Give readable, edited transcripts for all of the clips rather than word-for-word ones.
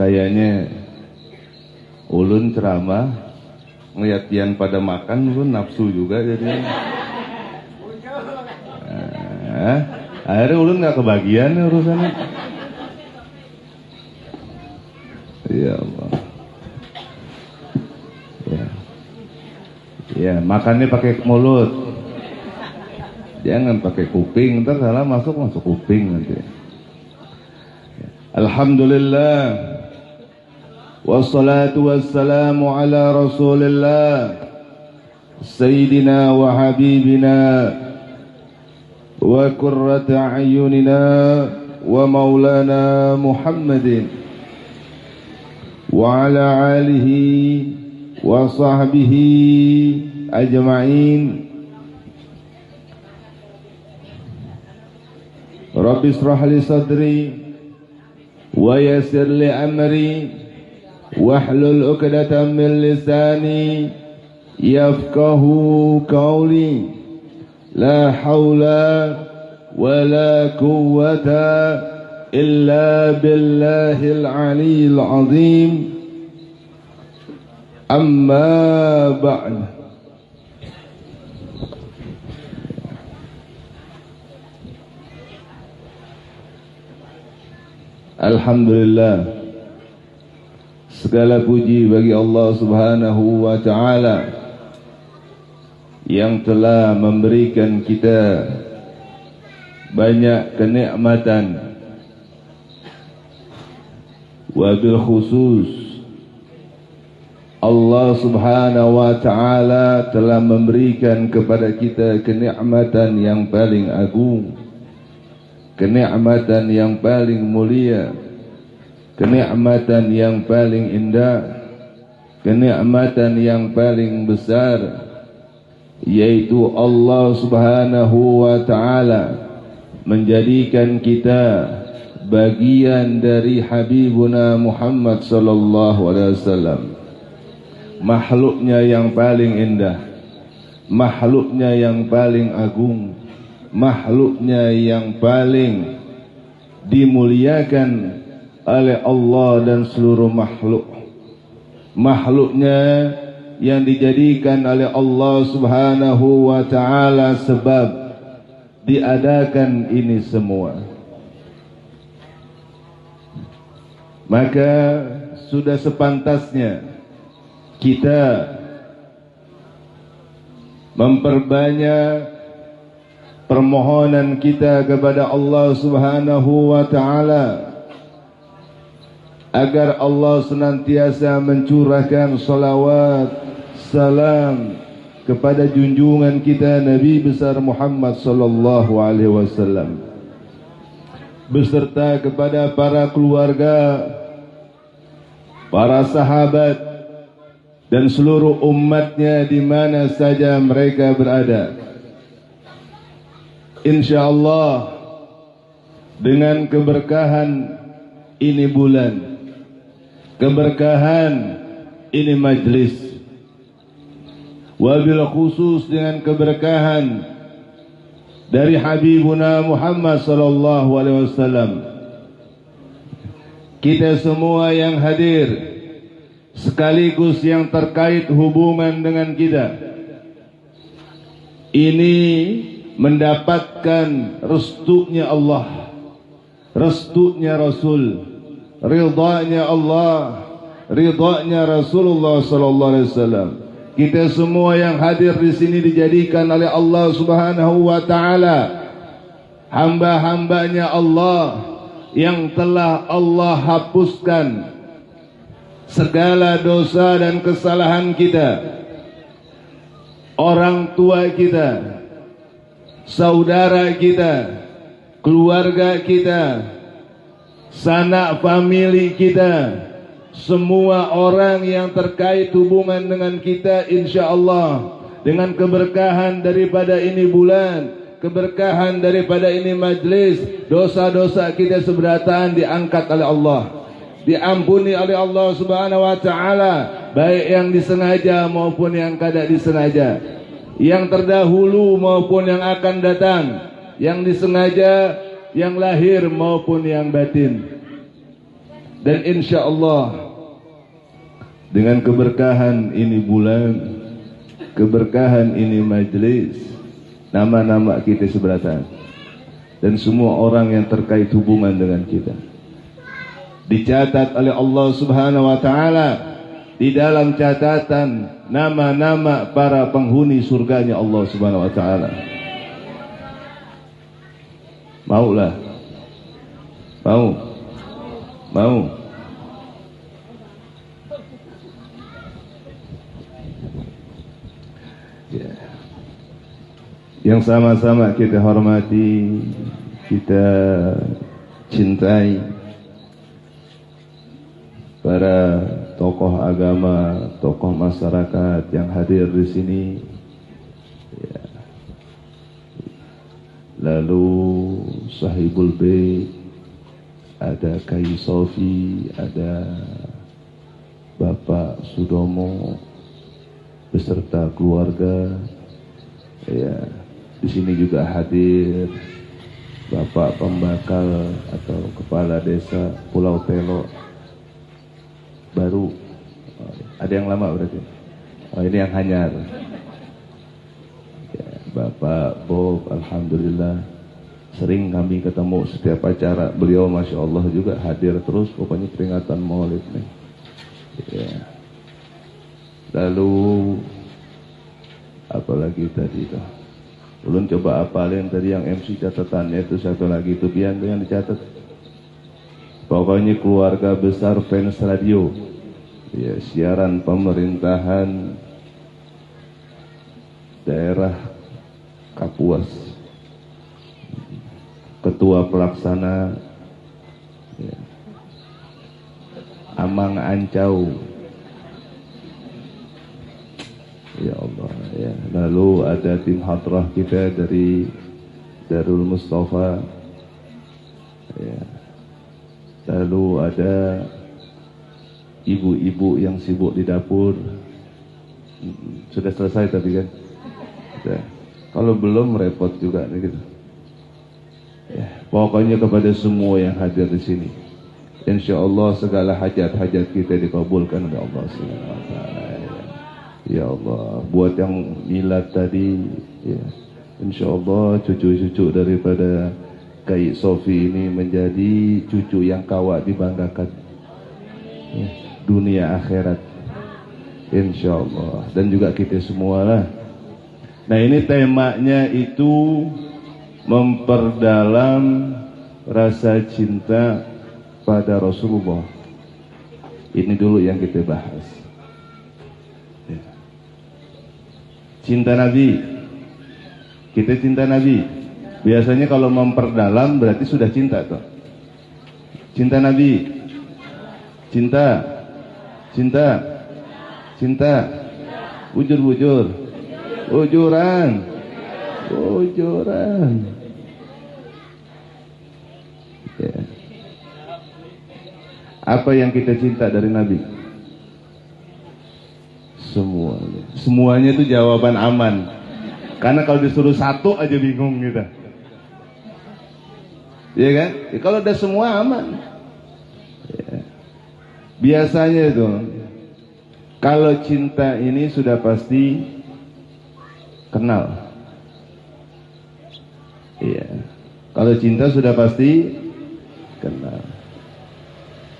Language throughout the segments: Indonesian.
kayaknya ulun ceramah ngeliat yang pada makan, ulun nafsu juga jadinya. Akhirnya ulun nggak kebagian urusannya. Ya Allah. Ya, makannya pakai mulut. Jangan pakai kuping, ntar salah masuk kuping nanti. Alhamdulillah. Wassalatu wassalamu ala Rasulillah Sayyidina wa habibina wa qurrata a'yunina wa maulana Muhammadin wa ala alihi wa sahbihi ajma'in. Rabbi israh li sadri wa yassir li amri wahlul 'uqdatam min lisani yafqahu qawli. La haula wa la quwwata illa billahil aliyyil azim. Amma ba'd. Alhamdulillah, segala puji bagi Allah Subhanahu wa ta'ala yang telah memberikan kita banyak kenikmatan, wabil khusus Allah Subhanahu wa ta'ala telah memberikan kepada kita kenikmatan yang paling agung, kenikmatan yang paling mulia, kenikmatan yang paling indah, kenikmatan yang paling besar, yaitu Allah Subhanahu wa ta'ala menjadikan kita bagian dari Habibuna Muhammad sallallahu alaihi wasallam, makhluknya yang paling indah, makhluknya yang paling agung, makhluknya yang paling dimuliakan oleh Allah dan seluruh makhluk, makhluknya yang dijadikan oleh Allah Subhanahu wa ta'ala sebab diadakan ini semua. Maka sudah sepantasnya kita memperbanyak permohonan kita kepada Allah Subhanahu wa ta'ala agar Allah senantiasa mencurahkan salawat salam kepada junjungan kita Nabi besar Muhammad sallallahu alaihi wasallam, beserta kepada para keluarga, para sahabat dan seluruh umatnya di mana saja mereka berada. InsyaAllah dengan keberkahan ini bulan, keberkahan ini majlis, wabil khusus dengan keberkahan dari Habibuna Muhammad sallallahu alaihi wasallam, kita semua yang hadir sekaligus yang terkait hubungan dengan kita ini mendapatkan restunya Allah, restunya Rasul, ridhanya Allah, ridhanya Rasulullah sallallahu alaihi wasallam. Kita semua yang hadir di sini dijadikan oleh Allah Subhanahu wa taala hamba-hambanya Allah yang telah Allah hapuskan segala dosa dan kesalahan kita, orang tua kita, saudara kita, keluarga kita, sanak famili kita, semua orang yang terkait hubungan dengan kita, insyaAllah dengan keberkahan daripada ini bulan, keberkahan daripada ini majlis, dosa-dosa kita seberatan diangkat oleh Allah, diampuni oleh Allah Subhanahu wa ta'ala, baik yang disengaja maupun yang tidak disengaja, yang terdahulu maupun yang akan datang, yang disengaja, yang lahir maupun yang batin. Dan insya Allah dengan keberkahan ini bulan, keberkahan ini majlis, nama-nama kita seberatan dan semua orang yang terkait hubungan dengan kita dicatat oleh Allah Subhanahu wa taala di dalam catatan nama-nama para penghuni surganya Allah Subhanahu wa taala. Maulah. Mau. Ya. Yang sama-sama kita hormati, kita cintai para tokoh agama, tokoh masyarakat yang hadir di sini. Ya. Lalu sahibul bait, ada Kai Sofi, ada Bapak Sudomo beserta keluarga. Ya, di sini juga hadir Bapak Pembakal atau Kepala Desa Pulau Telo baru. Ada yang lama berarti. Oh, ini yang hanyar. Ya, Bapak Bob, alhamdulillah sering kami ketemu setiap acara. Beliau Masya Allah juga hadir terus, pokoknya peringatan maulid nih. Ya. Lalu apalagi tadi tuh, ulun coba apalin tadi yang MC catatannya itu satu lagi itu biar yang dicatat. Pokoknya keluarga besar fans radio, ya, siaran pemerintahan daerah Kapuas, ketua pelaksana, ya, Amang Ancau, ya Allah, ya. Lalu ada tim hadrah kita dari Darul Mustafa, ya. Lalu ada ibu-ibu yang sibuk di dapur. Sudah selesai tapi kan, sudah. Kalau belum repot juga nih gitu. Ya, pokoknya kepada semua yang hadir di sini, insya Allah segala hajat-hajat kita dikabulkan oleh Allah Subhanahu wa taala. Ya Allah, buat yang milad tadi, ya, insya Allah cucu-cucu daripada Kai Sofi ini menjadi cucu yang kawak dibanggakan, ya, dunia akhirat, insya Allah. Dan juga kita semua lah. Nah, ini temanya itu memperdalam rasa cinta pada Rasulullah. Ini dulu yang kita bahas. Ya. Cinta Nabi. Kita cinta Nabi. Biasanya kalau memperdalam berarti sudah cinta toh. Cinta Nabi. Cinta. Cinta. Cinta. Bujur-bujur. Ujuran. Ujuran. Ya. Apa yang kita cinta dari Nabi? Semuanya. Semuanya itu jawaban aman. Karena kalau disuruh satu aja bingung gitu. Iya kan? Ya, kalau udah semua aman. Ya. Biasanya itu kalau cinta ini sudah pasti kenal. Iya. Kalau cinta sudah pasti kenal.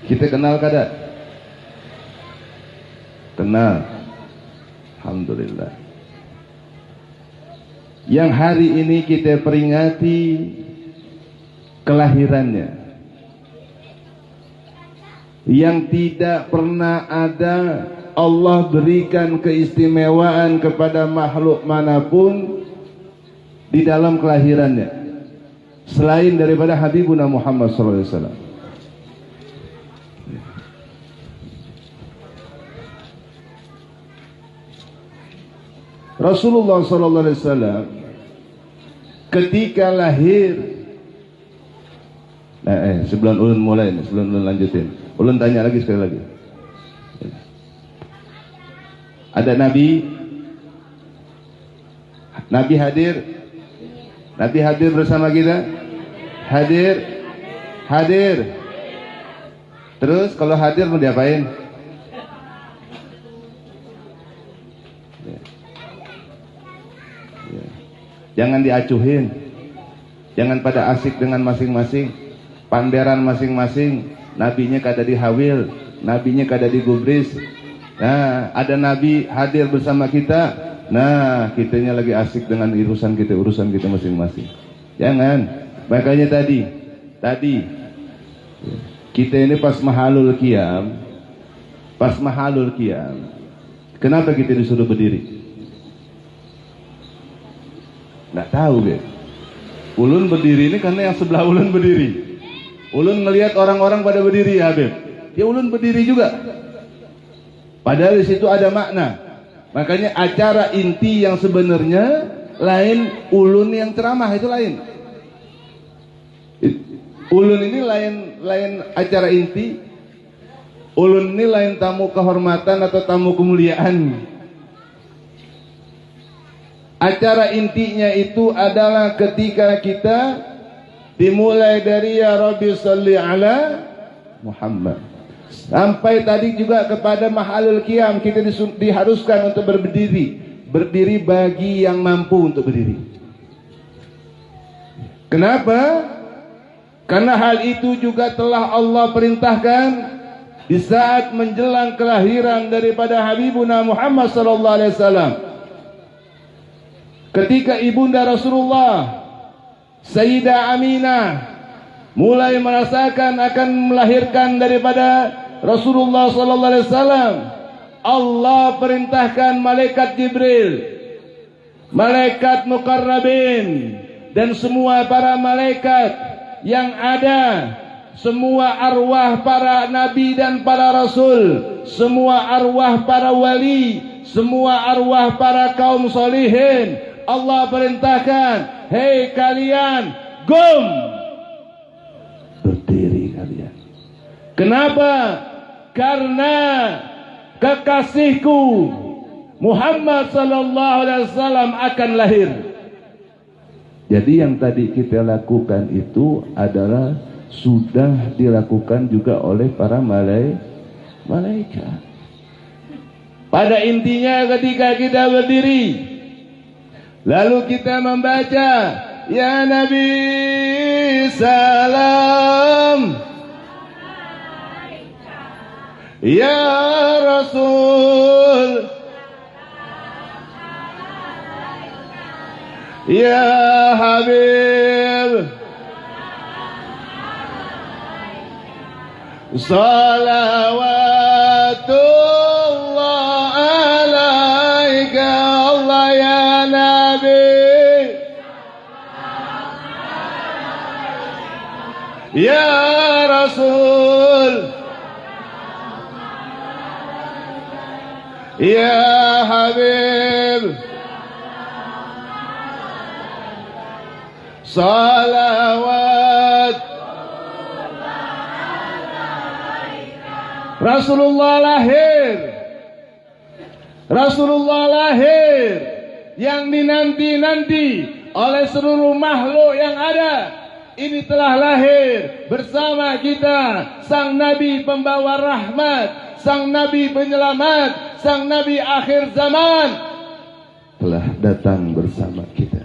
Kita kenal kada? Kenal. Alhamdulillah. Yang hari ini kita peringati kelahirannya, yang tidak pernah ada Allah berikan keistimewaan kepada makhluk manapun di dalam kelahirannya selain daripada Habibuna Muhammad SAW. Rasulullah SAW ketika lahir, sebelum ulun mulai, sebelum ulun lanjutin, ulun tanya lagi sekali lagi. Ada Nabi, Nabi hadir, Nabi hadir bersama kita, hadir, hadir. Terus kalau hadir mau diapain? Ya. Ya. Jangan diacuhin. Jangan pada asik dengan masing-masing. Panderan masing-masing. Nabinya kada dihawil, nabinya kada digubris. Nah, ada nabi hadir bersama kita. Nah, kitanya lagi asik dengan urusan kita masing-masing. Jangan. Makanya tadi kita ini pas mahalul qiyam, kenapa kita disuruh berdiri? Nggak tahu deh. Ulun berdiri ini karena yang sebelah ulun berdiri. Ulun ngelihat orang-orang pada berdiri, ya Habib. Ya ulun berdiri juga. Padahal di situ ada makna. Makanya acara inti yang sebenarnya lain ulun yang ceramah, itu lain. Ulun ini lain acara inti. Ulun ini lain tamu kehormatan atau tamu kemuliaan. Acara intinya itu adalah ketika kita dimulai dari ya Rabbi salli ala Muhammad sampai tadi juga kepada mahalul qiyam, kita diharuskan untuk berdiri bagi yang mampu untuk berdiri. Kenapa? Karena hal itu juga telah Allah perintahkan di saat menjelang kelahiran daripada Habibuna Muhammad sallallahu alaihi wasallam. Ketika ibunda Rasulullah Sayyidah Aminah mulai merasakan akan melahirkan daripada Rasulullah sallallahu alaihi wasallam, Allah perintahkan malaikat Jibril, malaikat muqarrabin dan semua para malaikat yang ada, semua arwah para nabi dan para rasul, semua arwah para wali, semua arwah para kaum solihin, Allah perintahkan, hei kalian, gum, berdiri kalian. Kenapa? Karena kekasihku Muhammad sallallahu alaihi wasallam akan lahir. Jadi yang tadi kita lakukan itu adalah sudah dilakukan juga oleh para malaikat. Pada intinya ketika kita berdiri, lalu kita membaca ya Nabi salam, ya Rasul, ya Habib, salawatullah alaika Allah ya Nabi, ya Rasul, ya Habib, salawat. Rasulullah lahir yang dinanti-nanti oleh seluruh makhluk yang ada. Ini telah lahir bersama kita, sang Nabi pembawa rahmat, sang Nabi penyelamat, sang Nabi akhir zaman telah datang bersama kita.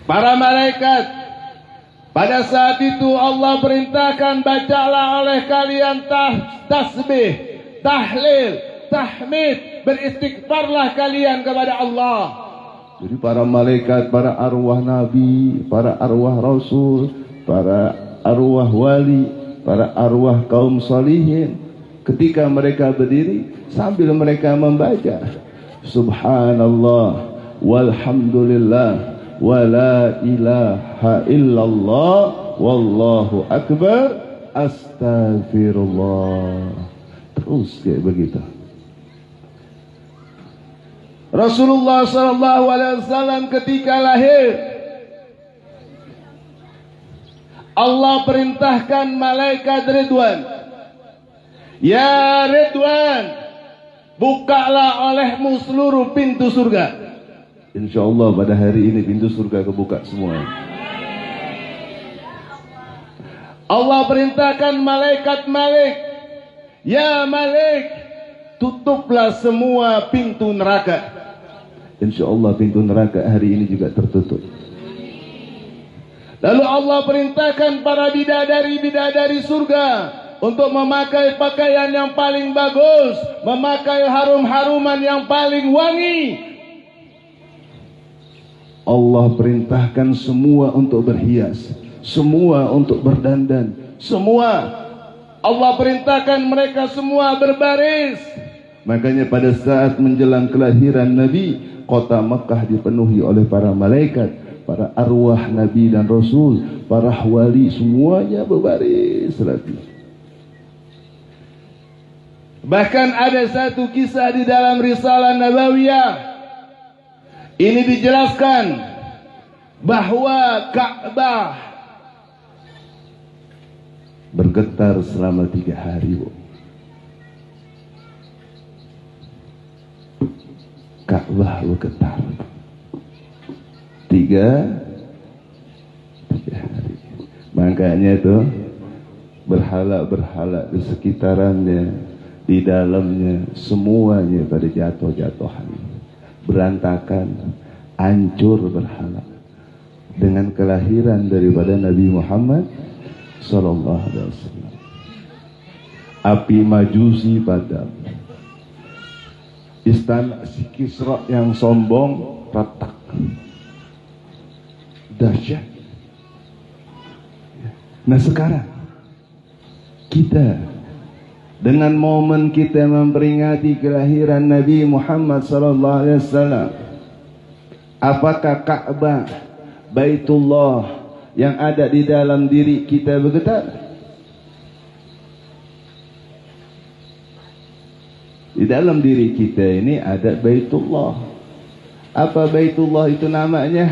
Para malaikat pada saat itu Allah perintahkan, bacalah oleh kalian tasbih, tahlil, tahmid, beristighfarlah kalian kepada Allah. Jadi para malaikat, para arwah nabi, para arwah rasul, para arwah wali, para arwah kaum salihin, ketika mereka berdiri sambil mereka membaca subhanallah walhamdulillah wa la ilaha illallah wallahu akbar astagfirullah, terus kayak begitu. Rasulullah sallallahu alaihi wasallam ketika lahir, Allah perintahkan malaikat Ridwan, ya Ridwan, bukalah olehmu seluruh pintu surga. InsyaAllah pada hari ini pintu surga kebuka semua. Allah perintahkan malaikat Malik, ya Malik, tutuplah semua pintu neraka. Insya Allah pintu neraka hari ini juga tertutup. Lalu Allah perintahkan para bidadari-bidadari surga untuk memakai pakaian yang paling bagus, memakai harum-haruman yang paling wangi. Allah perintahkan semua untuk berhias, semua untuk berdandan, semua. Allah perintahkan mereka semua berbaris. Makanya pada saat menjelang kelahiran Nabi, kota Mekah dipenuhi oleh para malaikat, para arwah Nabi dan Rasul, para wali, semuanya berbaris rapi. Bahkan ada satu kisah di dalam Risalah Nabawiyah. Ini dijelaskan bahwa Ka'bah bergetar selama 3 hari, Bu. Ka'bah bergetar 3 hari. Makanya itu berhala-berhala di sekitarannya, di dalamnya, semuanya pada jatuh-jatuhan, berantakan, hancur berhala. Dengan kelahiran daripada Nabi Muhammad sallallahu alaihi wasallam, api majusi padam, istana si Kisra yang sombong retak, dahsyat. Nah sekarang kita dengan momen kita memperingati kelahiran Nabi Muhammad sallallahu alaihi wasallam, apakah Ka'bah, Baitullah yang ada di dalam diri kita bergetar? Di dalam diri kita ini ada Baitullah. Apa Baitullah itu namanya?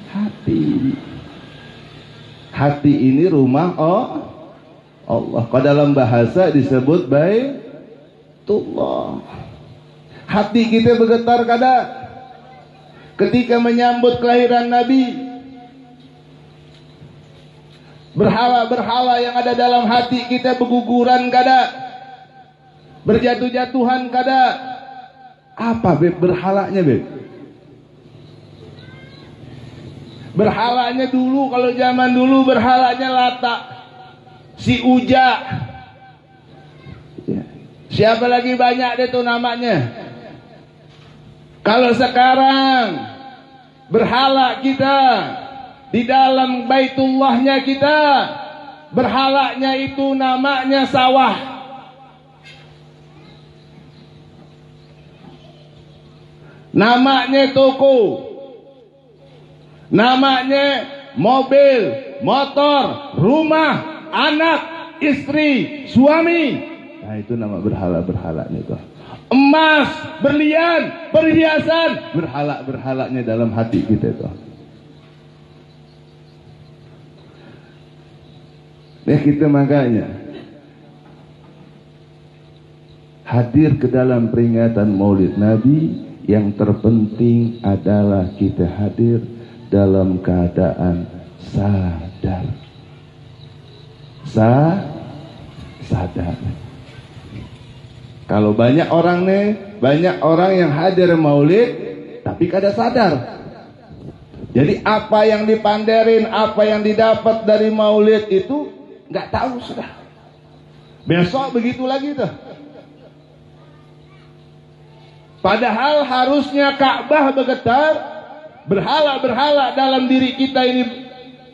Hati. Hati ini rumah Allah. Kalau dalam bahasa disebut Baitullah. Hati kita bergetar kada ketika menyambut kelahiran Nabi. Berhala-berhala yang ada dalam hati kita berguguran kada, berjatuh-jatuhan kada. Apa beb berhalanya beb? Berhalanya dulu, kalau zaman dulu berhalanya Lata, si Uja, siapa lagi banyak deh tuh namanya. Kalau sekarang berhala kita di dalam Baitullahnya kita, berhalanya itu namanya sawah. Namanya toko. Namanya mobil, motor, rumah, anak, istri, suami. Nah itu nama berhala-berhalanya itu. Emas, berlian, perhiasan, berhala-berhalanya dalam hati kita itu. Nah kita makanya hadir ke dalam peringatan Maulid Nabi, yang terpenting adalah kita hadir dalam keadaan sadar. Sadar. Kalau banyak orang yang hadir Maulid tapi kada sadar. Jadi apa yang dipanderin, apa yang didapat dari Maulid itu nggak tahu sudah. Besok begitu lagi tuh. Padahal harusnya Ka'bah bergetar, berhala-berhala dalam diri kita ini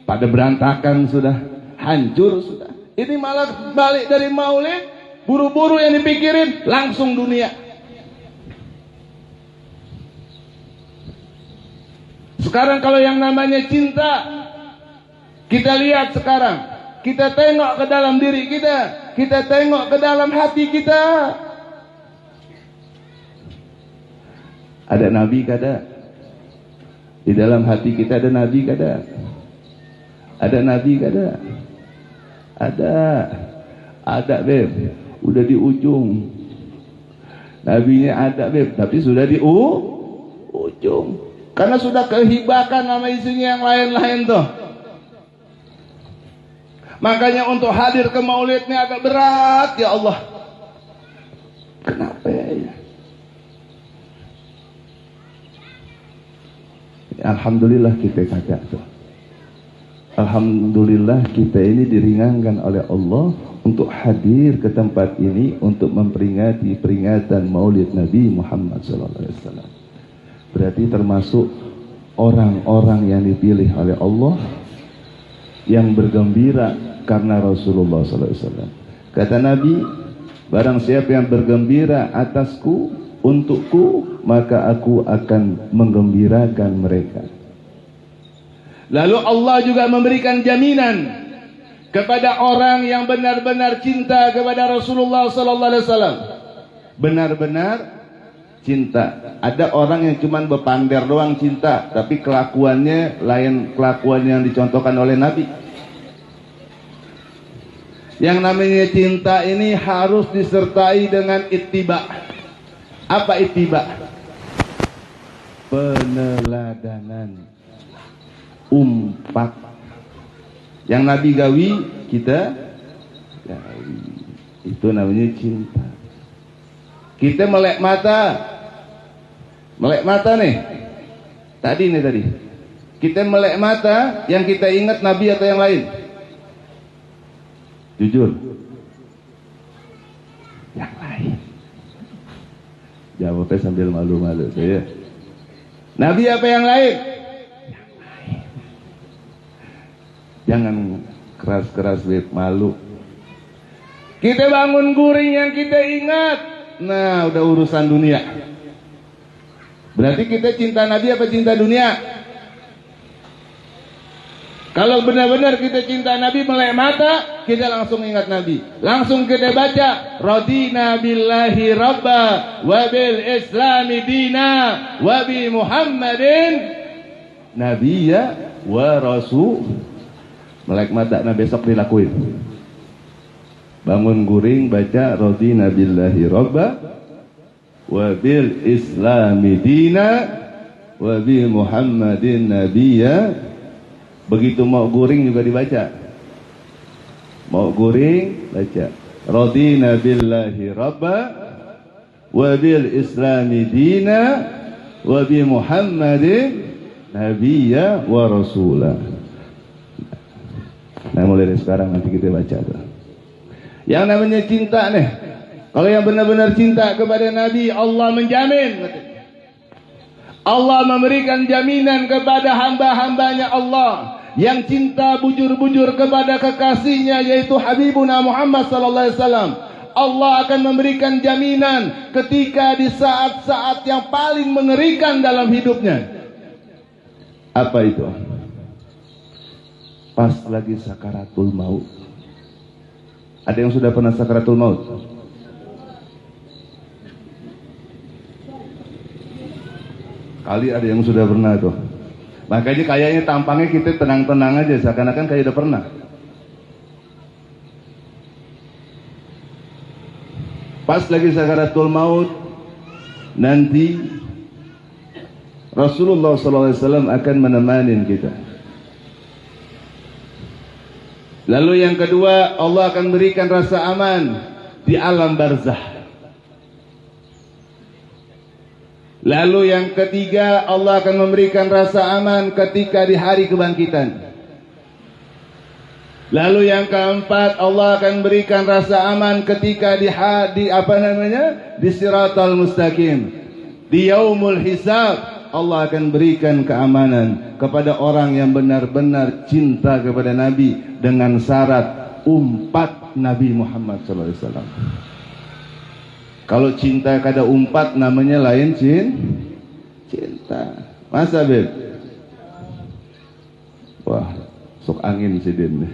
pada berantakan sudah, hancur sudah. Ini malah balik dari Maulid, buru-buru yang dipikirin langsung dunia. Sekarang kalau yang namanya cinta, kita lihat sekarang, kita tengok ke dalam diri kita tengok ke dalam hati kita. Ada nabi kada? Di dalam hati kita ada nabi kada? Ada nabi kada? Ada beb. Udah di ujung. Nabinya ada beb, tapi sudah di ujung. Karena sudah kehibakan sama isinya yang lain-lain tuh. Makanya untuk hadir ke maulidnya agak berat, ya Allah. Kenapa ya? Alhamdulillah kita kagak tuh. Alhamdulillah kita ini diringankan oleh Allah untuk hadir ke tempat ini untuk memperingati peringatan Maulid Nabi Muhammad SAW. Berarti termasuk orang-orang yang dipilih oleh Allah yang bergembira karena Rasulullah SAW. Kata Nabi, barang siapa yang bergembira atasku, untukku, maka aku akan menggembirakan mereka. Lalu Allah juga memberikan jaminan kepada orang yang benar-benar cinta kepada Rasulullah SAW. Benar-benar cinta. Ada orang yang cuma berpander doang cinta, tapi kelakuannya lain kelakuan yang dicontohkan oleh Nabi. Yang namanya cinta ini harus disertai dengan ittiba. Apa ittiba? Peneladanan, umpat. Yang Nabi gawi, kita gawi. Itu namanya cinta. Kita melek mata nih. Tadi. Kita melek mata, yang kita ingat Nabi atau yang lain? Jujur. Yang lain. Jawabnya sambil malu-malu saya. Nabi apa yang lain? Yang lain. Jangan keras-keras malu. Kita bangun guring yang kita ingat. Nah, udah urusan dunia. Berarti kita cinta Nabi apa cinta dunia? Kalau benar-benar kita cinta Nabi melek mata, kita langsung ingat Nabi. Langsung kita baca, radina billahi rabba wa bil islami dina wa bi Muhammadin nabiyya wa rasul. Melek mata, nah besok dilakuin. Bangun guring baca radina billahi rabba wa bil islami dina wa bi Muhammadin nabiyya. Begitu mau guring juga dibaca. Mau guring baca radina billahi rabba wa bil islami dina wa bi Muhammadin nabiyya wa rasula. Nah, mulai dari sekarang nanti kita baca tuh. Yang namanya cinta nih. Kalau yang benar-benar cinta kepada Nabi, Allah menjamin. Allah memberikan jaminan kepada hamba-hambanya Allah yang cinta bujur-bujur kepada kekasihnya, yaitu Habibuna Muhammad sallallahu alaihi wasallam. Allah akan memberikan jaminan ketika di saat-saat yang paling mengerikan dalam hidupnya. Apa itu? Pas lagi sakaratul maut. Ada yang sudah pernah sakaratul maut? Kali ada yang sudah pernah tuh. Makanya kayaknya tampangnya kita tenang-tenang aja, seakan-akan kayak udah pernah. Pas lagi sakaratul maut, nanti Rasulullah SAW akan menemani kita. Lalu yang kedua, Allah akan berikan rasa aman di alam barzah. Lalu yang ketiga, Allah akan memberikan rasa aman ketika di hari kebangkitan. Lalu yang keempat, Allah akan berikan rasa aman ketika di Siratal Mustaqim, di yaumul hisab. Allah akan berikan keamanan kepada orang yang benar-benar cinta kepada Nabi dengan syarat umpat Nabi Muhammad SAW. Kalau cinta kada umpat namanya lain cinta. Masa Beb? Wah, sok angin si Din.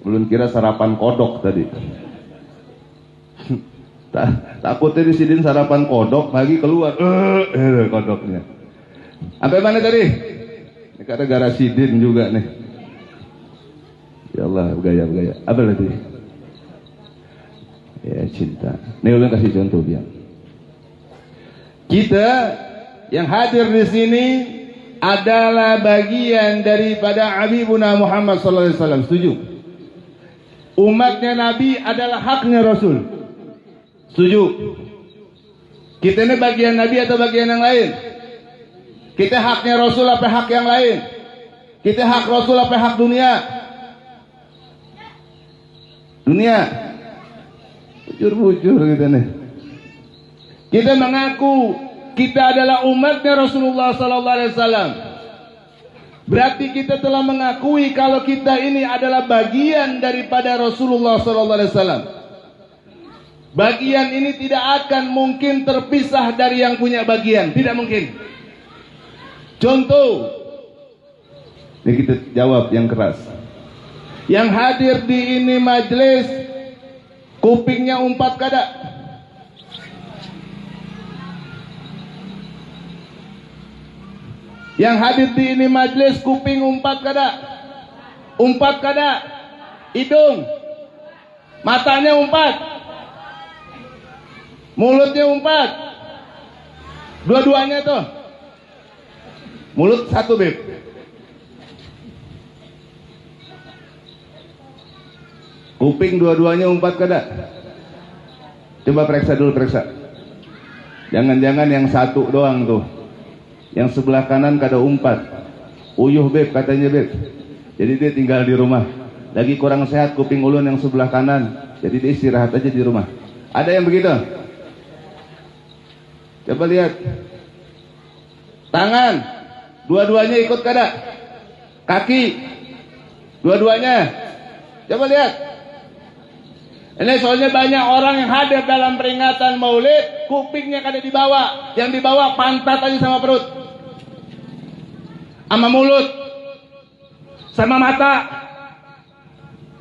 Belum kira sarapan kodok tadi. Takutnya di Sidin sarapan kodok, pagi keluar kodoknya. Sampai mana tadi? Ini karena gara Sidin juga nih. Ya Allah, gaya-gaya. Apa lagi? Ya, cinta. Nih ulang kasih contoh biar. Kita yang hadir di sini adalah bagian daripada Habibuna Muhammad sallallahu alaihi wasallam. Setuju? Umatnya Nabi adalah haknya Rasul. Setuju? Kita ini bagian Nabi atau bagian yang lain? Kita haknya Rasul apa hak yang lain? Kita hak Rasul apa hak dunia? Dunia. Bujur-bujur gitu nih. Kita mengaku kita adalah umatnya Rasulullah sallallahu alaihi wasallam. Berarti kita telah mengakui kalau kita ini adalah bagian daripada Rasulullah sallallahu alaihi wasallam. Bagian ini tidak akan mungkin terpisah dari yang punya bagian, tidak mungkin. Contoh, ini kita jawab yang keras. Yang hadir di ini majelis kupingnya umpat kada? Yang hadir di ini majelis kuping umpat kada? Umpat kada? Hidung, matanya umpat, mulutnya umpat, dua-duanya tuh. Mulut satu beb. Kuping dua-duanya umpat kada? Coba periksa dulu, periksa. Jangan-jangan yang satu doang tuh. Yang sebelah kanan kada umpat. Uyuh beb katanya beb. Jadi dia tinggal di rumah. Lagi kurang sehat kuping ulun yang sebelah kanan. Jadi dia istirahat aja di rumah. Ada yang begitu? Coba lihat. Tangan, dua-duanya ikut kada? Kaki, dua-duanya. Coba lihat. Ini soalnya banyak orang yang hadir dalam peringatan maulid, kupingnya kada dibawa. Yang dibawa pantat aja sama perut, sama mulut, sama mata.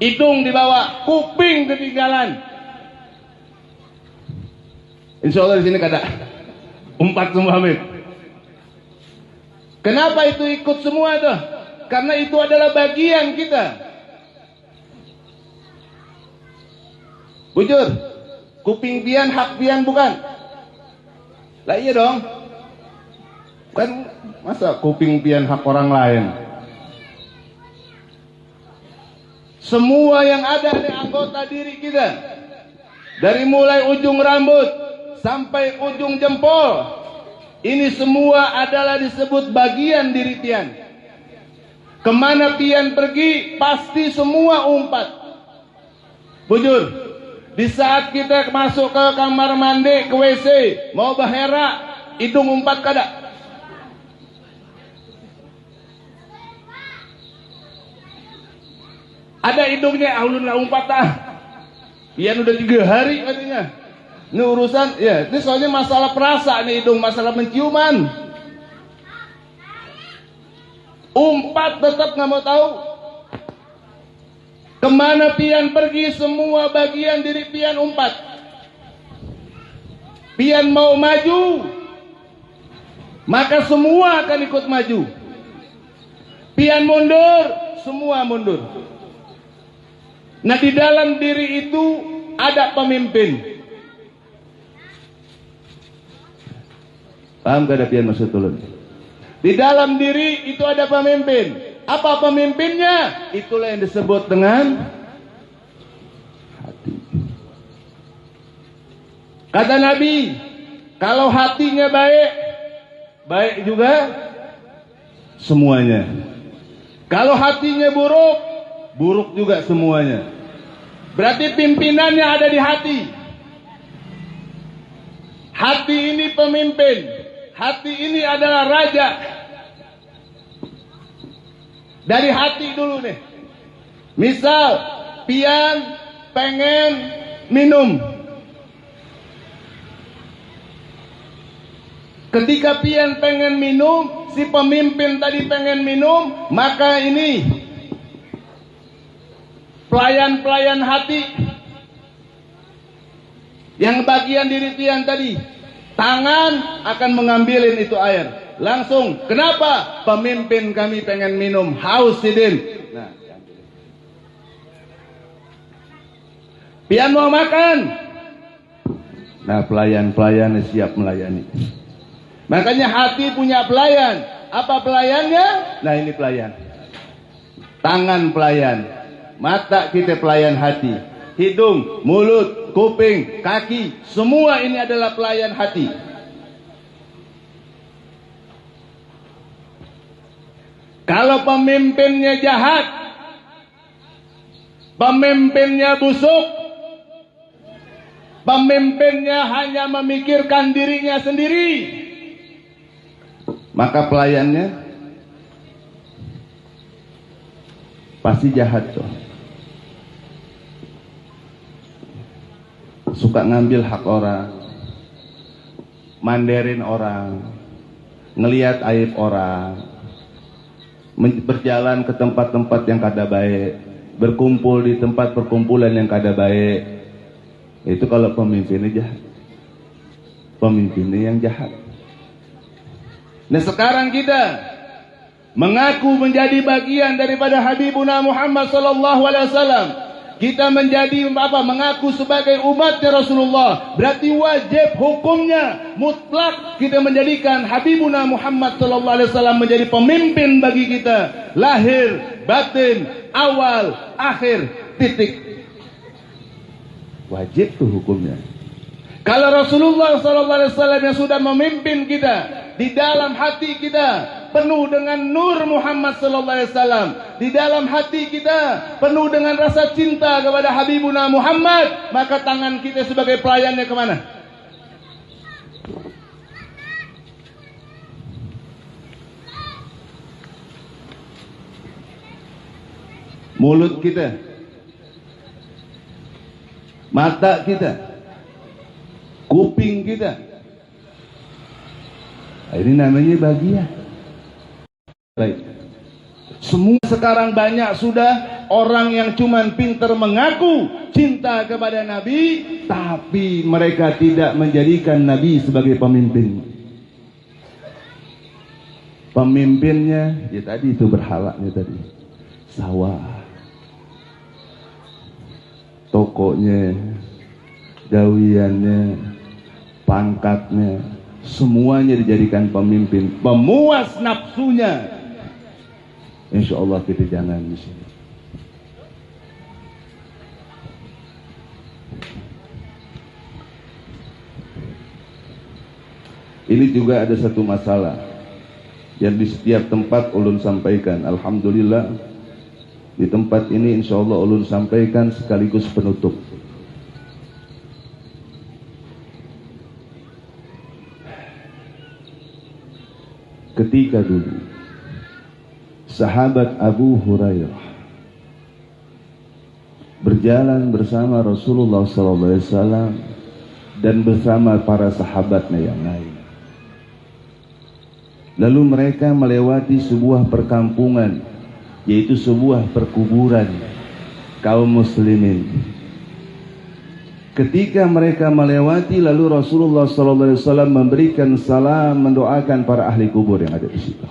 Hidung dibawa, kuping ketinggalan. Insya Allah di sini kada umpat semua Habib. Kenapa itu ikut semua tuh? Karena itu adalah bagian kita. Bujur, kuping pian hak pian bukan? Lah iya dong. Kan masa kuping pian hak orang lain? Semua yang ada di anggota diri kita, dari mulai ujung rambut sampai ujung jempol, ini semua adalah disebut bagian diri pian. Kemana pian pergi, pasti semua umpat. Bujur, di saat kita masuk ke kamar mandi, ke WC, mau berak, hidung umpat kada? Ada hidungnya, ulun lah umpat ah. Pian udah 3 hari katanya. Ini urusan, ya, ini soalnya masalah perasa nih hidung, masalah penciuman. Umpat tetap nggak mau tahu. Kemana pian pergi, semua bagian diri pian umpat. Pian mau maju, maka semua akan ikut maju. Pian mundur, semua mundur. Nah, di dalam diri itu ada pemimpin. Paham gak ada pian maksud ulun? Di dalam diri itu ada pemimpin. Apa pemimpinnya? Itulah yang disebut dengan hati. Kata Nabi, kalau hatinya baik, baik juga semuanya. Kalau hatinya buruk, buruk juga semuanya. Berarti pimpinannya ada di hati. Hati ini pemimpin. Hati ini adalah raja. Dari hati dulu nih. Misal pian pengen minum. Ketika pian pengen minum, si pemimpin tadi pengen minum, maka ini pelayan-pelayan hati yang bagian diri pian tadi, tangan akan mengambilin itu air langsung. Kenapa? Pemimpin kami pengen minum, haus sidin. Nah, pian mau makan, nah pelayan-pelayan siap melayani. Makanya hati punya pelayan. Apa pelayannya? Nah ini pelayan, tangan pelayan. Mata kita pelayan hati, hidung, mulut, kuping, kaki, semua ini adalah pelayan hati. Kalau pemimpinnya jahat, pemimpinnya busuk, pemimpinnya hanya memikirkan dirinya sendiri, maka pelayannya pasti jahat tuh. Suka ngambil hak orang, manderin orang, ngelihat aib orang, berjalan ke tempat-tempat yang kada baik, berkumpul di tempat perkumpulan yang kada baik. Itu kalau pemimpinnya jahat, pemimpinnya yang jahat. Nah sekarang kita mengaku menjadi bagian daripada Habibuna Muhammad sallallahu alaihi wasallam. Kita menjadi apa? Mengaku sebagai umatnya Rasulullah. Berarti wajib hukumnya mutlak kita menjadikan Habibuna Muhammad sallallahu alaihi wasallam menjadi pemimpin bagi kita. Lahir, batin, awal, akhir, titik. Wajib tuh hukumnya. Kalau Rasulullah sallallahu alaihi wasallam yang sudah memimpin kita, di dalam hati kita penuh dengan nur Muhammad sallallahu alaihi wasallam, di dalam hati kita penuh dengan rasa cinta kepada Habibuna Muhammad, maka tangan kita sebagai pelayannya kemana? Mulut kita, mata kita, kuping kita. Ini namanya bagian. Baik. Semua sekarang banyak sudah orang yang cuman pintar mengaku cinta kepada Nabi, tapi mereka tidak menjadikan Nabi sebagai pemimpin. Pemimpinnya ya tadi itu berhalanya tadi, sawah, tokonya, gawiannya, pangkatnya, semuanya dijadikan pemimpin, pemuas nafsunya. Insya Allah kita jangan di sini. Ini juga ada satu masalah yang di setiap tempat ulun sampaikan. Alhamdulillah di tempat ini insya Allah ulun sampaikan sekaligus penutup. Ketika dulu sahabat Abu Hurairah berjalan bersama Rasulullah SAW dan bersama para sahabatnya yang lain. Lalu mereka melewati sebuah perkampungan, yaitu sebuah perkuburan kaum muslimin. Ketika mereka melewati, lalu Rasulullah SAW memberikan salam, mendoakan para ahli kubur yang ada di situ.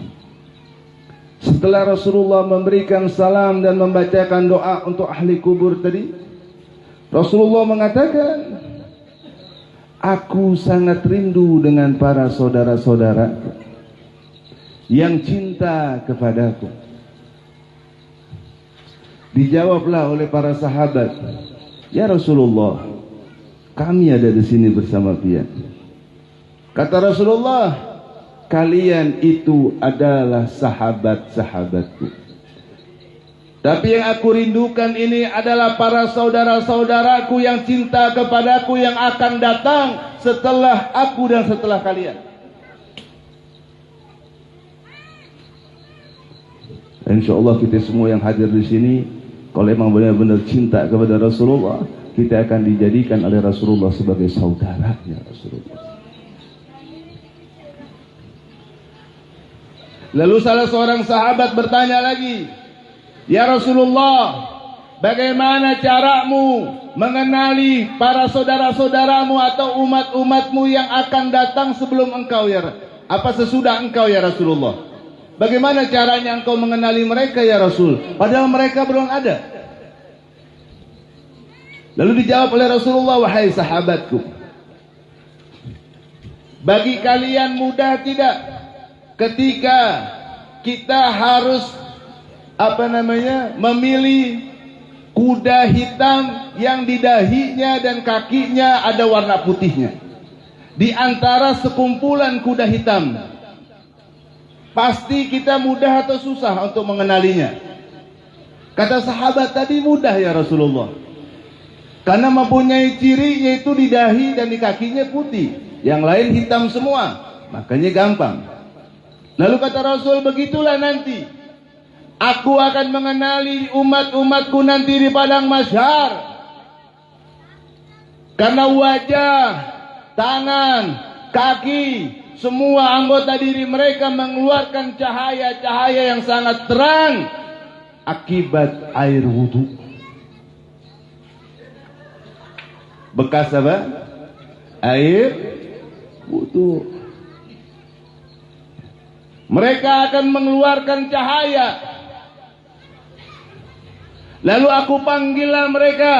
Setelah Rasulullah memberikan salam dan membacakan doa untuk ahli kubur tadi, Rasulullah mengatakan, aku sangat rindu dengan para saudara-saudara yang cinta kepadaku. Dijawablah oleh para sahabat, ya Rasulullah, kami ada di sini bersama pian. Kata Rasulullah, kalian itu adalah sahabat-sahabatku. Tapi yang aku rindukan ini adalah para saudara-saudaraku yang cinta kepadaku yang akan datang setelah aku dan setelah kalian. Insya Allah kita semua yang hadir di sini, kalau memang benar-benar cinta kepada Rasulullah, kita akan dijadikan oleh Rasulullah sebagai saudaranya Rasulullah. Lalu salah seorang sahabat bertanya lagi, ya Rasulullah, bagaimana caramu mengenali para saudara-saudaramu atau umat-umatmu yang akan datang sebelum engkau ya? Apa sesudah engkau ya Rasulullah? Bagaimana caranya engkau mengenali mereka ya Rasul? Padahal mereka belum ada. Lalu dijawab oleh Rasulullah, wahai sahabatku, bagi kalian mudah tidak ketika kita harus memilih kuda hitam yang di dahinya dan kakinya ada warna putihnya. Di antara sekumpulan kuda hitam, pasti kita mudah atau susah untuk mengenalinya? Kata sahabat tadi, mudah ya Rasulullah, karena mempunyai ciri yaitu di dahi dan di kakinya putih, yang lain hitam semua, makanya gampang. Lalu kata Rasul, begitulah nanti aku akan mengenali umat-umatku nanti di padang mahsyar, karena wajah, tangan, kaki, semua anggota diri mereka mengeluarkan cahaya-cahaya yang sangat terang akibat air wudhu. Bekas apa? Air wudhu. Mereka akan mengeluarkan cahaya. Lalu aku panggillah mereka.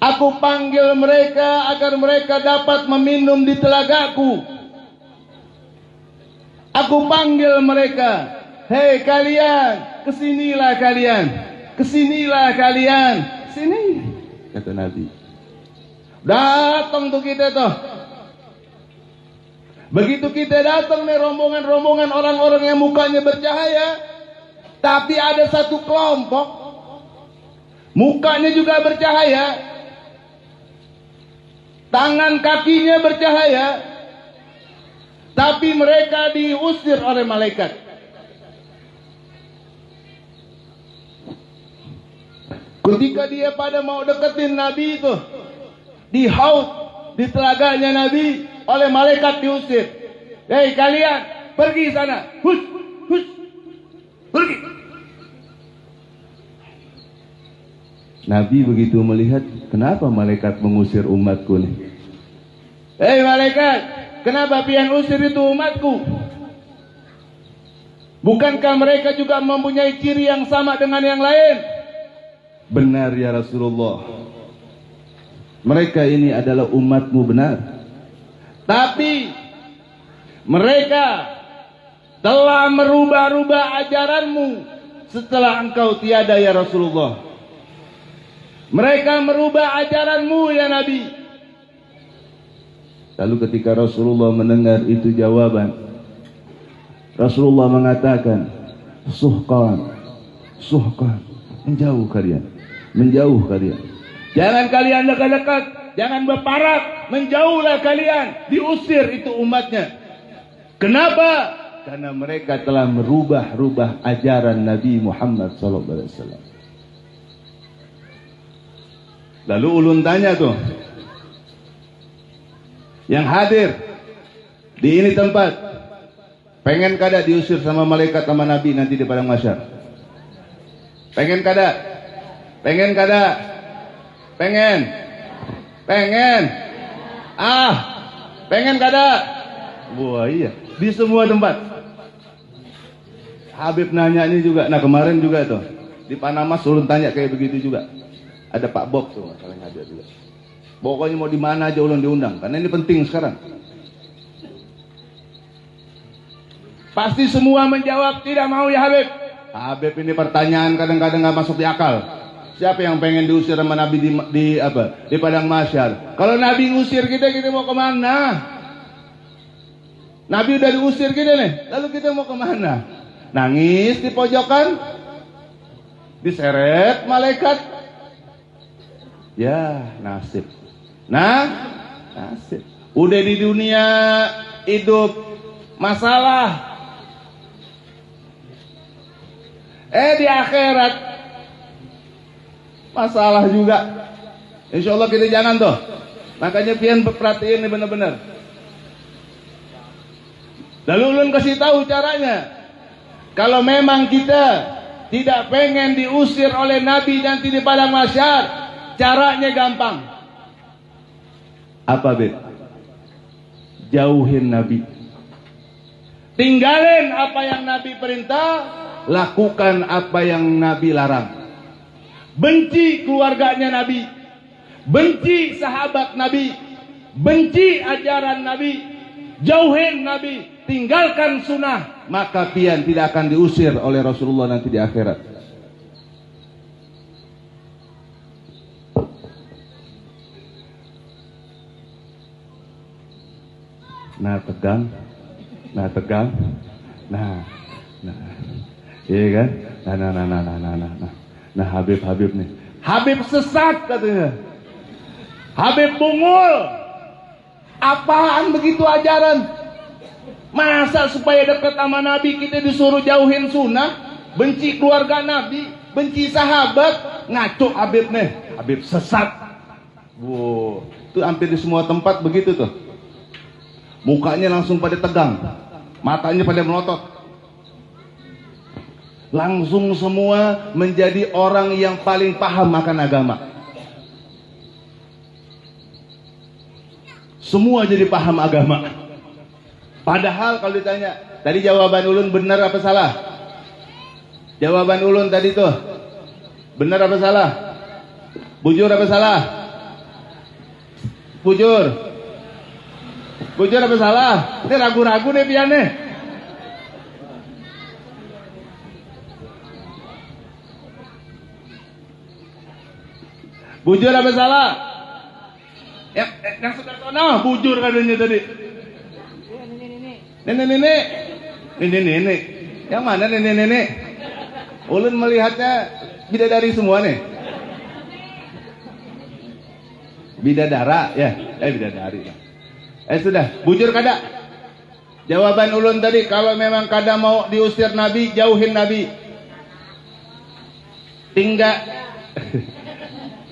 Aku panggil mereka agar mereka dapat meminum di telagaku. Aku panggil mereka, hei kalian, kesinilah kalian, kesinilah kalian, sini, kata Nabi. Datang tuh kita tuh. Begitu kita datang nih, rombongan-rombongan orang-orang yang mukanya bercahaya, tapi ada satu kelompok mukanya juga bercahaya, tangan kakinya bercahaya, tapi mereka diusir oleh malaikat. Ketika dia pada mau deketin Nabi itu, di haud, di telaganya Nabi, oleh malaikat diusir. Hei kalian, pergi sana. Hush, hush, pergi. Nabi begitu melihat, kenapa malaikat mengusir umatku nih? Hei malaikat, kenapa pian usir itu umatku? Bukankah mereka juga mempunyai ciri yang sama dengan yang lain? Benar ya Rasulullah, mereka ini adalah umatmu, benar. Tapi mereka telah merubah-rubah ajaranmu setelah engkau tiada ya Rasulullah. Mereka merubah ajaranmu ya Nabi. Lalu ketika Rasulullah mendengar itu jawaban, Rasulullah mengatakan, suhqan, suhqan, menjauh kalian, menjauh kalian. Jangan kalian dekat-dekat, jangan berparak, menjauhlah kalian. Diusir itu umatnya. Kenapa? Karena mereka telah merubah-rubah ajaran Nabi Muhammad SAW. Lalu ulun tanya tuh, yang hadir di ini tempat, pengen kada diusir sama malaikat sama Nabi nanti di padang mahsyar? Pengen kada? Pengen kada? Pengen? Pengen? Pengen kada? Wah iya, di semua tempat. Habib nanya ini juga. Nah kemarin juga tuh di Panama ulun tanya kayak begitu juga. Ada Pak Bob tuh masalahnya ada juga. Pokoknya mau di mana aja ulun diundang, karena ini penting sekarang. Pasti semua menjawab tidak mau ya Habib. Habib ini pertanyaan kadang-kadang nggak masuk di akal. Siapa yang pengen diusir sama Nabi di padang mahsyar? Kalau Nabi ngusir kita mau kemana? Nabi udah diusir kita nih, lalu kita mau kemana? Nangis di pojokan, diseret malaikat. Ya nasib. Nasib. Udah di dunia hidup masalah, di akhirat masalah juga. Insya Allah kita jangan tuh. Makanya pian perhatiin nih benar-benar. Lalu ulun kasih tahu caranya. Kalau memang kita tidak pengen diusir oleh Nabi nanti di padang mahsyar, caranya gampang. Apa bet? Jauhin Nabi. Tinggalin apa yang Nabi perintah, lakukan apa yang Nabi larang. Benci keluarganya Nabi, benci sahabat Nabi, benci ajaran Nabi, jauhin Nabi, tinggalkan sunnah. maka pian tidak akan diusir oleh Rasulullah nanti di akhirat. Nah tegang, nah, iya kan? Nah Habib nih, Habib sesat katanya, Habib bungul, apaan begitu ajaran? Masa supaya dekat sama Nabi kita disuruh jauhin sunnah, benci keluarga Nabi, benci sahabat, ngaco Habib nih, Habib sesat. Wow, itu hampir di semua tempat begitu tuh. Mukanya langsung pada tegang, matanya pada melotot. Langsung semua menjadi orang yang paling paham akan agama. Semua jadi paham agama. Padahal kalau ditanya, tadi jawaban ulun benar apa salah? Jawaban ulun tadi tuh benar apa salah? Bujur apa salah? Bujur. Bujur apa salah? Ini ragu-ragu nih pian nih. Bujur apa salah? Yang Sudarsono bujur katanya tadi. Nenek. Yang mana nenek? Ulun melihatnya bidadari semua nih. Bidadara ya, bidadari. Sudah, bujur kada? Jawaban ulun tadi, kalau memang kada mau diusir Nabi, jauhin Nabi.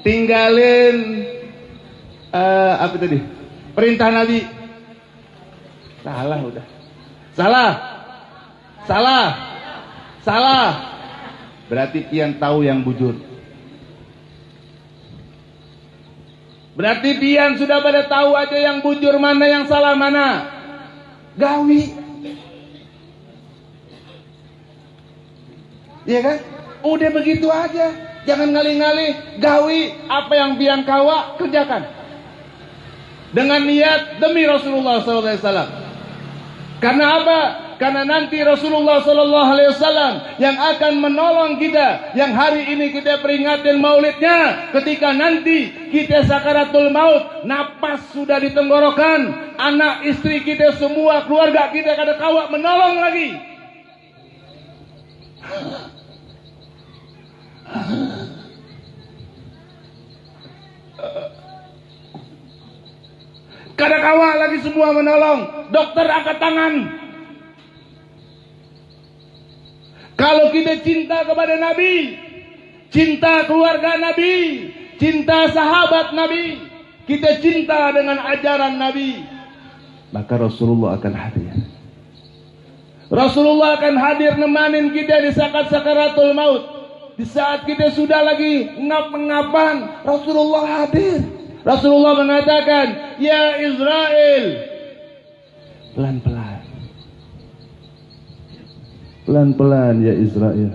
Tinggalin apa tadi? Perintah Nabi. Salah udah. Salah. Berarti pian tahu yang bujur. Berarti pian sudah pada tahu aja yang bujur mana, yang salah mana. Gawi. Iya kan? Udah begitu aja. Jangan ngalih-ngalih. Gawi apa yang pian kawa, kerjakan. Dengan niat demi Rasulullah SAW. Karena apa? Karena nanti Rasulullah SAW yang akan menolong kita, yang hari ini kita peringatin maulidnya, ketika nanti kita sakaratul maut, napas sudah di tenggorokan, anak istri kita semua, keluarga kita kada kawa menolong lagi. Kada kawa lagi semua menolong. Dokter angkat tangan. Kalau kita cinta kepada Nabi, cinta keluarga Nabi, cinta sahabat Nabi, kita cinta dengan ajaran Nabi, maka Rasulullah akan hadir. Rasulullah akan hadir nemanin kita di saat sakaratul maut. Di saat kita sudah lagi ngap-ngapan, Rasulullah hadir. Rasulullah mengatakan, ya Israel, pelan-pelan. Pelan-pelan ya Israel.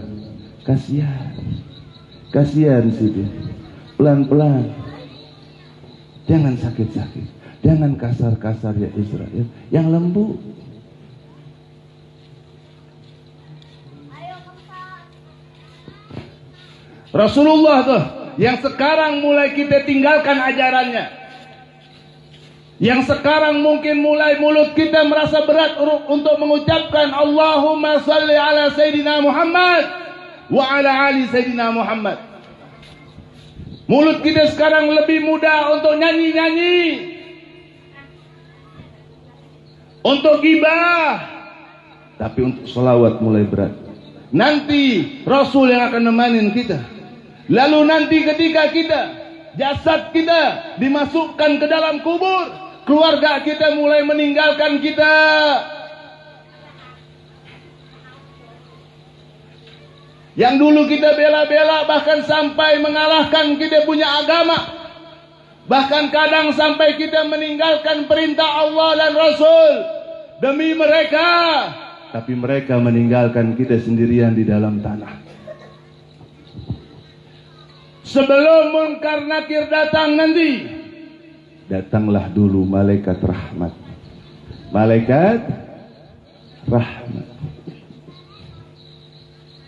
Kasihan sih. Pelan-pelan. Jangan sakit-sakit. Jangan kasar-kasar ya Israel. Yang lembut. Rasulullah tuh yang sekarang mulai kita tinggalkan ajarannya, yang sekarang mungkin mulai mulut kita merasa berat untuk mengucapkan Allahumma salli ala Sayyidina Muhammad wa ala ali Sayyidina Muhammad. Mulut kita sekarang lebih mudah untuk nyanyi-nyanyi, untuk gibah, tapi untuk selawat mulai berat. Nanti Rasul yang akan nemanin kita. Lalu nanti ketika jasad kita dimasukkan ke dalam kubur, keluarga kita mulai meninggalkan kita. Yang dulu kita bela-bela, bahkan sampai mengalahkan kita punya agama. Bahkan kadang sampai kita meninggalkan perintah Allah dan Rasul demi mereka. Tapi mereka meninggalkan kita sendirian di dalam tanah. Sebelum Munkar Nakir datang nanti, datanglah dulu malaikat rahmat. Malaikat rahmat.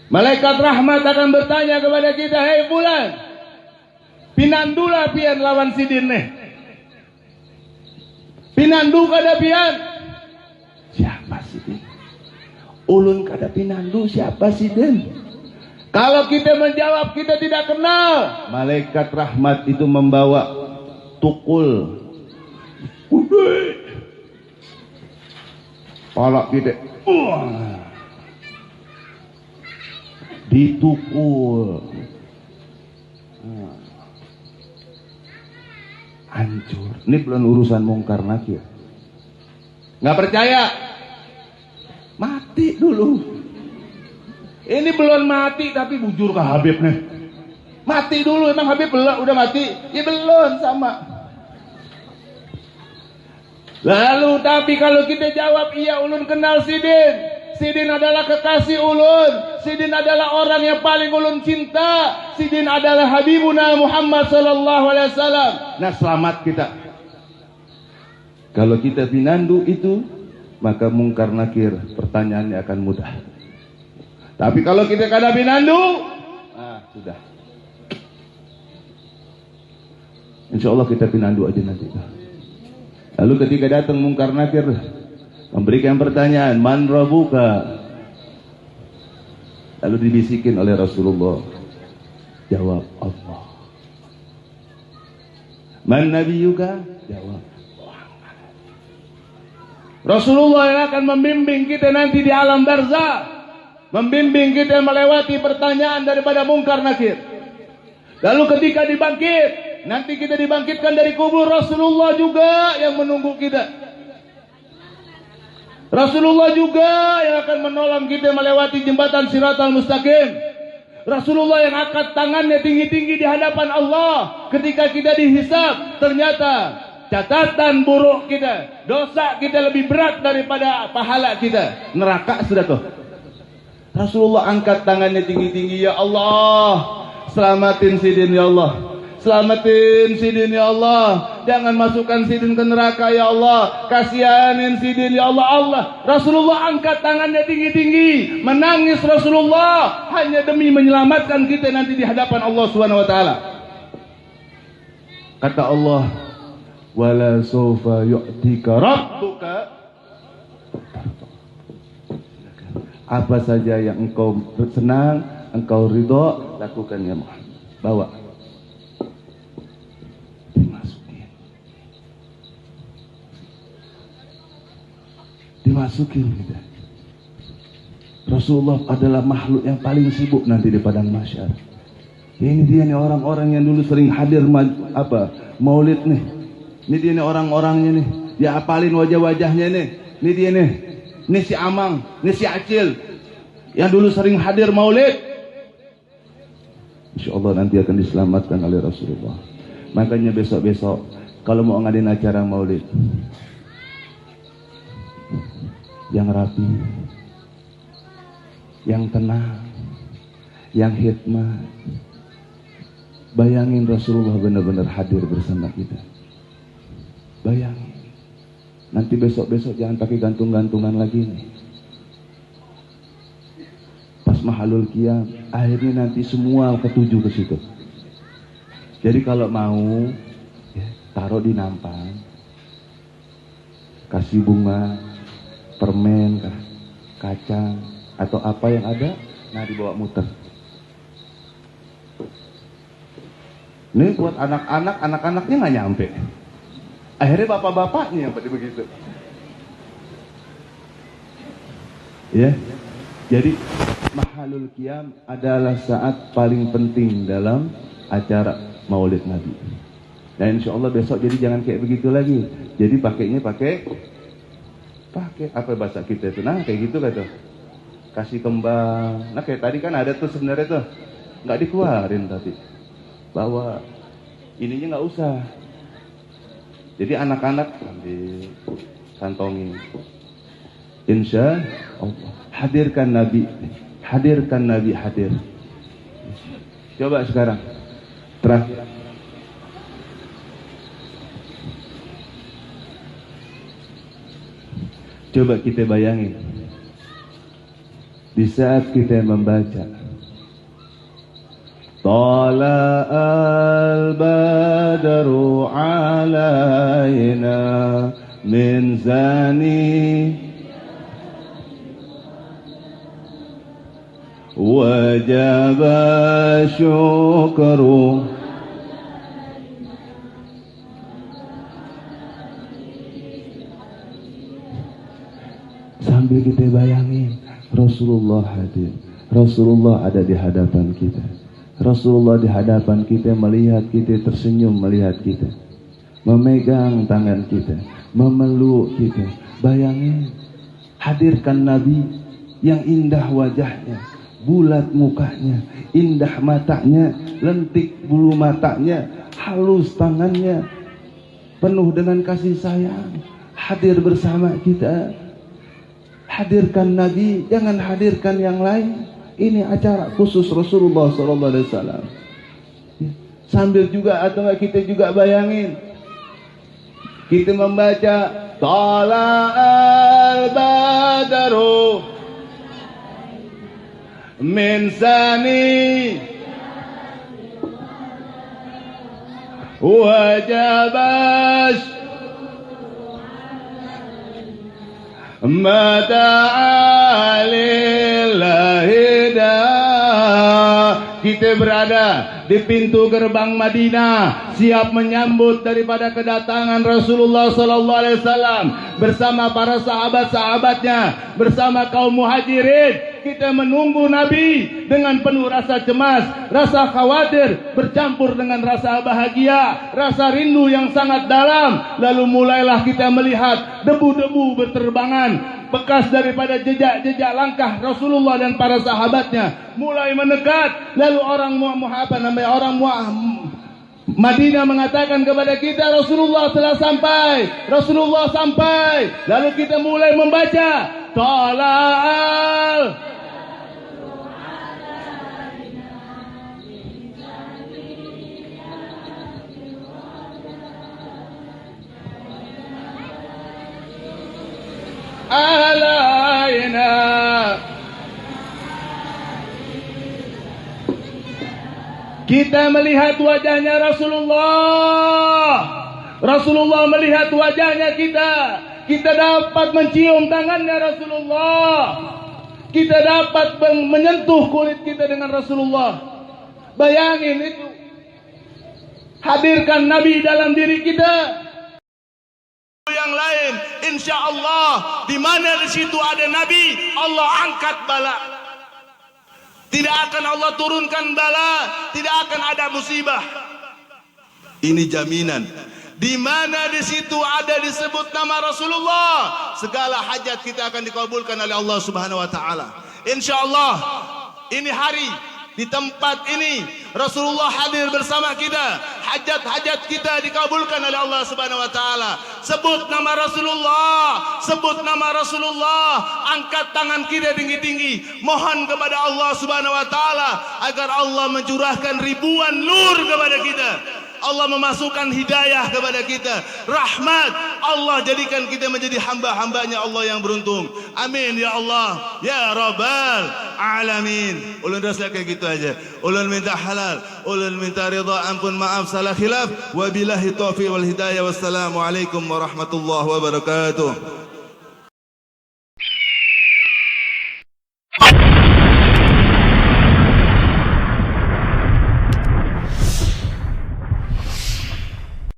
Malaikat rahmat akan bertanya kepada kita, hei fulan, pinandula pian lawan sidin nih. Pinandu kada pian. Siapa sidin? Ulun kada pinandu, siapa sidin? Kalau kita menjawab kita tidak kenal, malaikat rahmat itu membawa tukul. Udah. Palak kita. Ditukul. Hancur. Ini belum urusan mungkar nakir. Nggak percaya? Mati dulu. Ini belum mati tapi bujur ke Habib nih. Mati dulu, emang Habib belum udah mati? Ya belum sama. Lalu tapi kalau kita jawab iya ulun kenal sidin. Sidin adalah kekasih ulun. Sidin adalah orang yang paling ulun cinta. Sidin adalah Habibuna Muhammad sallallahu alaihi wasallam. Nah, selamat kita. Kalau kita pinandu itu, maka mungkar nakir pertanyaannya akan mudah. Tapi kalau kita kada pinandu, sudah. Insya Allah kita pinandu aja nanti. Lalu ketika datang mungkar nakir, memberikan pertanyaan, man rabbuka? Lalu dibisikin oleh Rasulullah, jawab Allah. Man nabiyuka? Jawab Muhammad. Rasulullah yang akan membimbing kita nanti di alam barzakh, membimbing kita melewati pertanyaan daripada mungkar nakir. Lalu ketika dibangkit, nanti kita dibangkitkan dari kubur, Rasulullah juga yang menunggu kita. Rasulullah juga yang akan menolong kita melewati jembatan Siratal Mustaqim. Rasulullah yang angkat tangannya tinggi-tinggi di hadapan Allah. Ketika kita dihisab, ternyata catatan buruk kita, dosa kita lebih berat daripada pahala kita. Neraka sudah tuh. Rasulullah angkat tangannya tinggi-tinggi, ya Allah, selamatin sidin ya Allah. Selamatin sidin ya Allah. Jangan masukkan sidin ke neraka ya Allah. Kasihanin sidin ya Allah. Allah. Rasulullah angkat tangannya tinggi-tinggi, menangis Rasulullah hanya demi menyelamatkan kita nanti di hadapan Allah Subhanahu wa taala. Kata Allah, wala sawfa yu'tika rabbuka. Apa saja yang engkau senang, engkau ridho, lakukan ya Muhammad. Bawa. Dimasukin kita. Rasulullah adalah makhluk yang paling sibuk nanti di padang mahsyar. Ini dia nih orang-orang yang dulu sering hadir maulid nih. Ini dia nih orang-orangnya nih. Dia apalin wajah-wajahnya nih. Ini dia nih. Ini si Amang, ini si Acil yang dulu sering hadir maulid. Insya Allah nanti akan diselamatkan oleh Rasulullah. Makanya besok-besok kalau mau ngadain acara maulid, yang rapi, yang tenang, yang hikmat. Bayangin Rasulullah benar-benar hadir bersama kita. Bayangin. Nanti besok-besok jangan pakai gantung-gantungan lagi nih. Pas mahalul qiyam, akhirnya nanti semua ketuju ke situ. Jadi kalau mau, ya, taruh di nampan, kasih bunga, permen, kacang, atau apa yang ada, nah dibawa muter. Ini buat anak-anak, anak-anaknya nggak nyampe. Akhirnya bapak-bapaknya yang pada begitu. Ya, jadi mahalul qiyam adalah saat paling penting dalam acara Maulid Nabi. Dan insya Allah besok jadi jangan kayak begitu lagi. Jadi pakainya pakai apa bahasa kita itu, nah kayak gitu kan tuh, kasih kembang. Nah kayak tadi kan ada tuh sebenarnya tuh nggak dikeluarin, tapi bawa ininya nggak usah. Jadi anak-anak ambil kantongi. Insya Allah hadirkan Nabi, hadir. Coba sekarang terakhir. Coba kita bayangin, di saat kita membaca Tala'al badru alaina min zani wajaba syukru. Sambil kita bayangin Rasulullah hadir, Rasulullah ada di hadapan kita, Rasulullah di hadapan kita, melihat kita, tersenyum melihat kita, memegang tangan kita, memeluk kita. Bayangin, hadirkan Nabi yang indah wajahnya, bulat mukanya, indah matanya, lentik bulu matanya, halus tangannya, penuh dengan kasih sayang, hadir bersama kita. Hadirkan Nabi, jangan hadirkan yang lain. Ini acara khusus Rasulullah SAW. Sambil juga atau enggak kita juga bayangin, kita membaca Tala'al badru min sani wajabas mata'alillahi dah. Kita berada di pintu gerbang Madinah, siap menyambut daripada kedatangan Rasulullah sallallahu alaihi wasallam bersama para sahabat-sahabatnya, bersama kaum muhajirin. Kita menunggu Nabi dengan penuh rasa cemas, rasa khawatir, bercampur dengan rasa bahagia, rasa rindu yang sangat dalam. Lalu mulailah kita melihat debu-debu berterbangan, bekas daripada jejak-jejak langkah Rasulullah dan para sahabatnya mulai mendekat. Lalu orang Madinah mengatakan kepada kita, Rasulullah telah sampai, Rasulullah sampai. Lalu kita mulai membaca Tala'al alaina. Kita melihat wajahnya Rasulullah. Rasulullah melihat wajahnya kita. Kita dapat mencium tangannya Rasulullah. Kita dapat menyentuh kulit kita dengan Rasulullah. Bayangin itu. Hadirkan Nabi dalam diri kita. Yang lain, insya Allah, di mana di situ ada Nabi, Allah angkat bala. Tidak akan Allah turunkan bala, tidak akan ada musibah. Ini jaminan. Di mana di situ ada disebut nama Rasulullah, segala hajat kita akan dikabulkan oleh Allah Subhanahu wa taala. Insya Allah, ini hari, di tempat ini Rasulullah hadir bersama kita. Hajat-hajat kita dikabulkan oleh Allah Subhanahu wa taala. Sebut nama Rasulullah, sebut nama Rasulullah, angkat tangan kita tinggi-tinggi, mohon kepada Allah Subhanahu wa taala agar Allah mencurahkan ribuan nur kepada kita. Allah memasukkan hidayah kepada kita, rahmat. Allah jadikan kita menjadi hamba-hambanya Allah yang beruntung. Amin ya Allah, ya Rabbal Alamin. Ulun rasa kayak gitu aja. Ulun minta halal, ulun minta ridha, ampun maaf salah khilaf. Wabillahi taufiq wal hidayah. Wassalamualaikum warahmatullahi wabarakatuh.